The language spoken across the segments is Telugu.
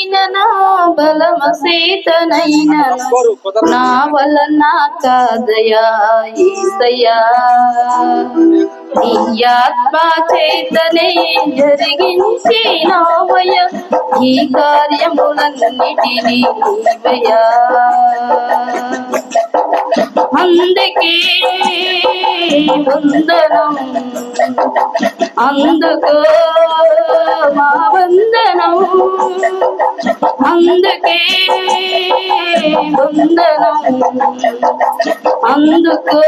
సీతనైనను బలమసీతనైనను నా వలన కాదయా యేసయ్యా నీ ఆత్మ చేతనే జరిగించినావయ ఈ కార్యములన్నిటినీ నీవయ్యా అందుకే వందనం అందుకో మా వందనం అందుకే వందనం అందుకో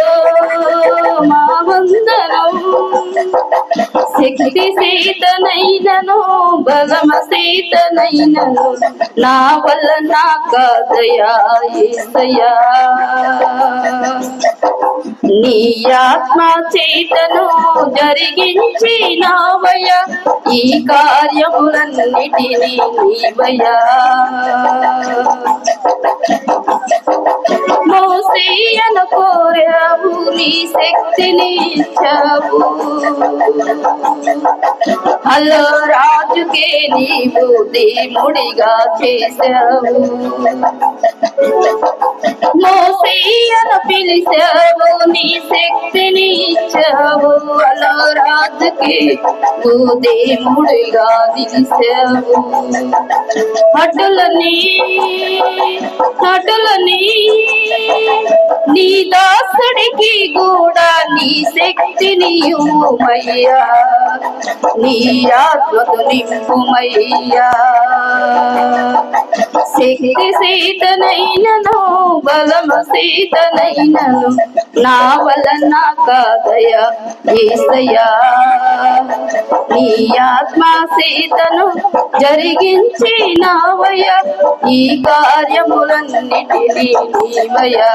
మా వందనం శక్తి సీతనైనను బలమ సీతనైనను నా వల్ల నా కాదయా యేసయ్యా నీ ఆత్మ చేతను జరిగించినావయ ఈ కార్యములన్నిటినీ నీవయ్యా మోసేయను కోరావు నీ శక్తిని ఇచ్చావు హలో రాజుకే నీవు దేవుడిగా చేశావు మోసేయను పిలిచావు నీ శక్తిని ఇచ్చావు హలో రాజుకే నువ్వు దేవుడిగా నిలిచావు అటులని నీ దాసుడికి కూడా నీ శక్తిని ఇవ్వుమయ్యా నీ ఆత్మకు నింపుమయ్యా శక్తి సీతనైనను బలమ సీతనైనను నా వలన కాదయా యేసయ్యా నీ ఆత్మ సీతను జరిగించినావయ ఈ కార్యములన్నిటినీ నీవయ్యా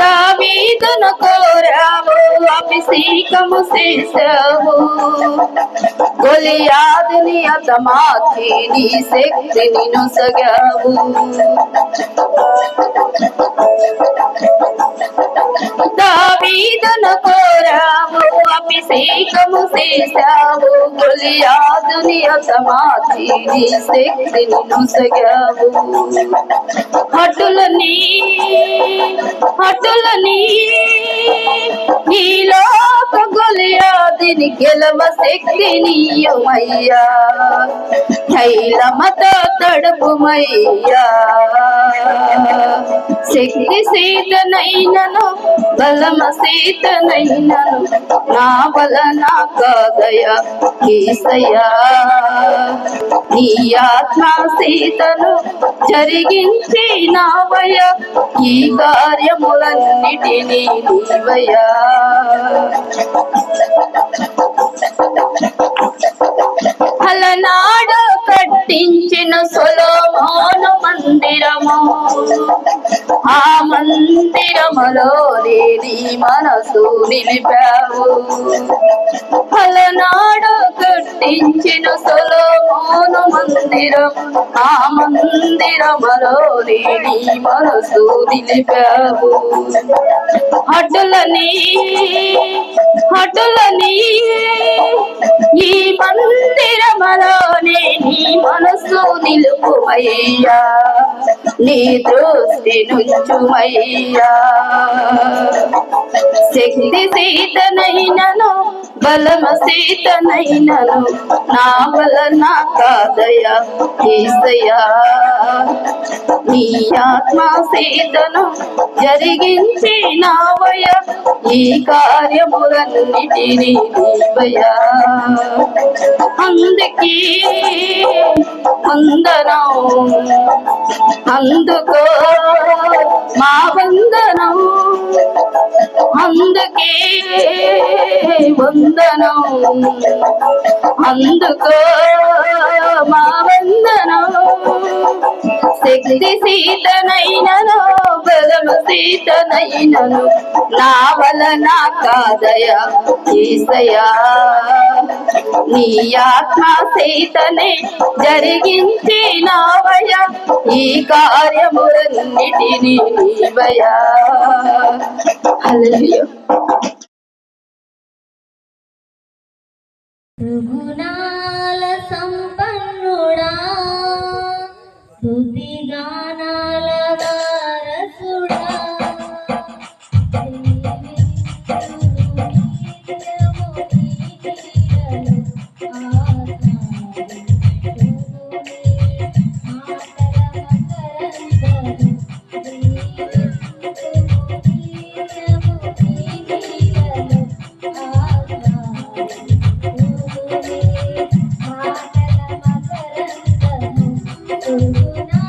దావీదును కోరావు అభిషేకము చేశావు గొలియాదుని హతమార్చి నీ శక్తిని నొసగావు దావీదును కోరావు అభిషేకము చేశావు గొలియాదుని హతమార్చి నీ శక్తిని నొసగావు అటులని ఈ లోక గొలియాదుని గెలవ శక్తినియుమయ్యా తైలమతో తడుపుమయ్యా శక్తి సీతనైనను బలమ సీతనైనను నా వలన కాదయా యేసయ్యా నీ ఆత్మ సీతను జరిగించినావయ ఈ కార్యములన్నిటినీ నీవయ్యా అలనాడు కట్టించిన సొలొమోను మందిరము ఆ మందిరములో నీ మనసు నిలిపావు అలనాడు కట్టించిన సొలొమోను మందిరం ఆ మందిరములో నీ మనసు నిలిపావు అటులని ఈ మందిరములోనే నీ మనసు నిలుపుమయ్యా నీ దృష్టి నుంచుమయ్యా శక్తి సీతనైనను బలమ సీతనైనను నా వలన కాదయా యేసయ్యా నీ ఆత్మ సీతను జరిగించినావయ ఈ కార్యములన్నిటినీ నీవయ్యా అందుకే వందనం అందుకో మా వందనం అందుకే వందనం అందుకో మా వందనం శక్తి సీతనైనను బలమ సీతనైనను నా వలన కాదయా యేసయ్యా నీ ఆత్మ సీతనే జరిగించినావయ ఈ కార్యములన్నిటినీ నీవయ్యా హల్లెలూయా. సుగుణాల సంపన్నుడా స్తుతిగానాల వారసుడా నా